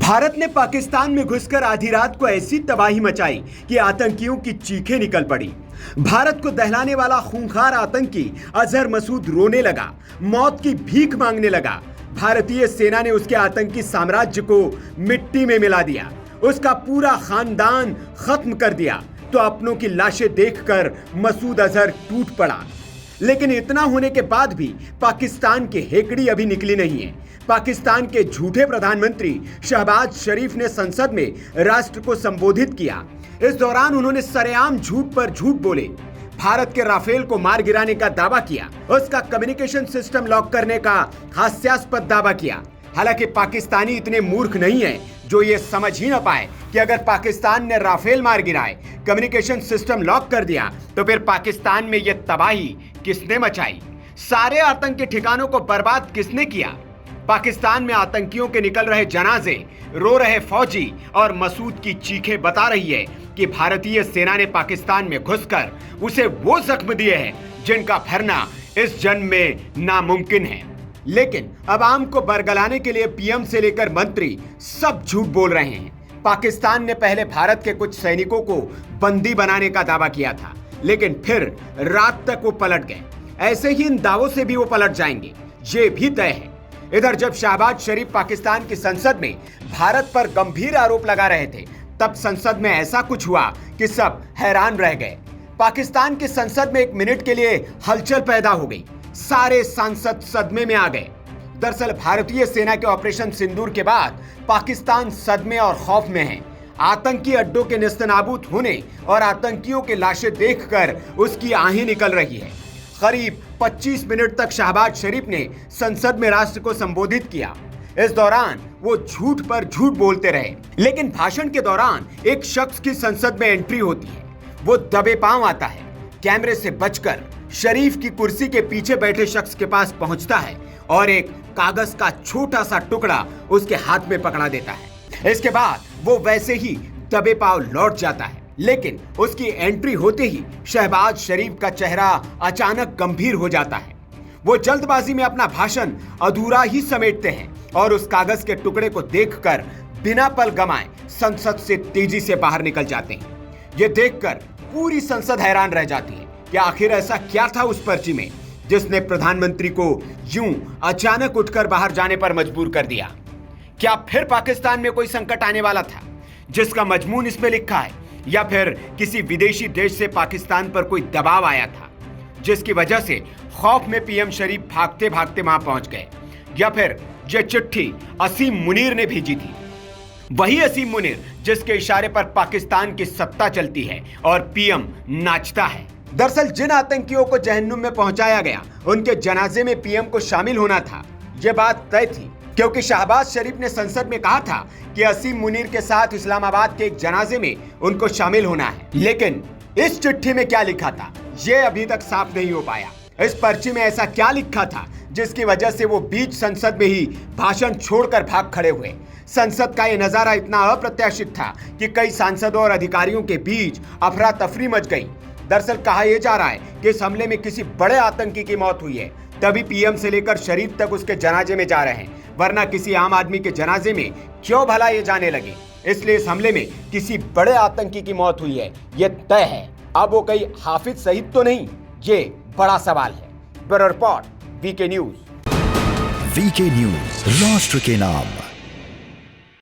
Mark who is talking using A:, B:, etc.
A: भारत ने पाकिस्तान में घुसकर आधी रात को ऐसी तबाही मचाई कि आतंकियों की चीखें निकल पड़ी। भारत को दहलाने वाला खूंखार आतंकी अजहर मसूद रोने लगा, मौत की भीख मांगने लगा। भारतीय सेना ने उसके आतंकी साम्राज्य को मिट्टी में मिला दिया, उसका पूरा खानदान खत्म कर दिया। तो अपनों की लाशें देखकर मसूद अजहर टूट पड़ा। लेकिन इतना होने के बाद भी पाकिस्तान की हेकड़ी अभी निकली नहीं है। पाकिस्तान के झूठे प्रधानमंत्री शहबाज शरीफ ने संसद में राष्ट्र को संबोधित किया। इस दौरान उन्होंने सरेआम झूठ पर झूठ बोले, भारत के राफेल को मार गिराने का दावा किया, उसका कम्युनिकेशन सिस्टम लॉक करने का हास्यास्पद दावा किया। हालांकि पाकिस्तानी इतने मूर्ख नहीं है जो ये समझ ही न पाए कि अगर पाकिस्तान ने राफेल मार गिराए, कम्युनिकेशन सिस्टम लॉक कर दिया, तो फिर पाकिस्तान में ये तबाही किसने मचाई, सारे आतंकी ठिकानों को बर्बाद किसने किया। पाकिस्तान में आतंकियों के निकल रहे जनाजे, रो रहे फौजी और मसूद की चीखें बता रही है कि भारतीय सेना ने पाकिस्तान में घुसकर उसे वो जख्म दिए हैं जिनका भरना इस जन्म में नामुमकिन है। लेकिन अवाम को बरगलाने के लिए पीएम से लेकर मंत्री सब झूठ बोल रहे हैं। पाकिस्तान ने पहले भारत के कुछ सैनिकों को बंदी बनाने का दावा किया था, लेकिन फिर रात तक वो पलट गए। ऐसे ही इन दावों से भी वो पलट जाएंगे, ये भी तय है। इधर जब शहबाज शरीफ पाकिस्तान की संसद में भारत पर गंभीर आरोप लगा रहे थे, तब संसद में ऐसा कुछ हुआ कि सब हैरान रह गए। पाकिस्तान की संसद में एक मिनट के लिए हलचल पैदा हो गई, सारे सांसद सदमे में आ गए। दरअसल भारतीय सेना के ऑपरेशन सिंदूर के बाद पाकिस्तान सदमे और खौफ में है। आतंकी अड्डों के नेस्तनाबूद होने और आतंकियों की लाशें देखकर उसकी आहें निकल रही है। करीब 25 मिनट तक शहबाज शरीफ ने संसद में राष्ट्र को संबोधित किया। इस दौरान वो झूठ पर झूठ बोलते रहे। लेकिन भाषण के दौरान एक शख्स की संसद में एंट्री होती है। वो दबे पांव आता है, कैमरे से बचकर शरीफ की कुर्सी के पीछे बैठे शख्स के पास पहुंचता है और एक कागज का छोटा सा टुकड़ा उसके हाथ में पकड़ा देता है। इसके बाद वो वैसे ही दबे पांव लौट जाता है। लेकिन उसकी एंट्री होते ही शहबाज शरीफ का चेहरा अचानक गंभीर हो जाता है। वो जल्दबाजी में अपना भाषण अधूरा ही समेटते हैं और उस कागज के टुकड़े को देखकर बिना पल गमाए संसद से तेजी से बाहर निकल जाते हैं। ये देखकर पूरी संसद हैरान रह जाती है कि आखिर ऐसा क्या था उस पर्ची में जिसने प्रधानमंत्री को यूं अचानक उठकर बाहर जाने पर मजबूर कर दिया। क्या फिर पाकिस्तान में कोई संकट आने वाला था जिसका मजमून इसमें लिखा है, या फिर किसी विदेशी देश से पाकिस्तान पर कोई दबाव आया था जिसकी वजह से खौफ में पीएम शरीफ भागते भागते वहां पहुंच गए, या फिर यह चिट्ठी असीम मुनीर ने भेजी थी, वही असीम मुनीर जिसके इशारे पर पाकिस्तान की सत्ता चलती है और पीएम नाचता है। दरअसल जिन आतंकियों को जहन्नुम में पहुंचाया गया, उनके जनाजे में पीएम को शामिल होना था। यह बात तय थी क्योंकि शहबाज शरीफ ने संसद में कहा था कि असीम मुनीर के साथ इस्लामाबाद के एक जनाजे में उनको शामिल होना है। लेकिन इस चिट्ठी में क्या लिखा था, ये अभी तक साफ नहीं हो पाया। इस पर्ची में ऐसा क्या लिखा था जिसकी वजह से वो बीच संसद में ही भाषण छोड़कर भाग खड़े हुए। संसद का ये नजारा इतना अप्रत्याशित था कि कई सांसदों और अधिकारियों के बीच अफरा तफरी मच गई। दरअसल कहा यह जा रहा है कि इस हमले में किसी बड़े आतंकी की मौत हुई है, तभी पीएम से लेकर शरीफ तक उसके जनाजे में जा रहे हैं, वरना किसी आम आदमी के जनाजे में क्यों भला ये जाने लगे। इसलिए इस हमले में किसी बड़े आतंकी की मौत हुई है, ये तय है। अब वो कई हाफिज सईद तो नहीं, ये बड़ा सवाल है। Bureau report, VK news.
B: VK news, राष्ट्र के नाम।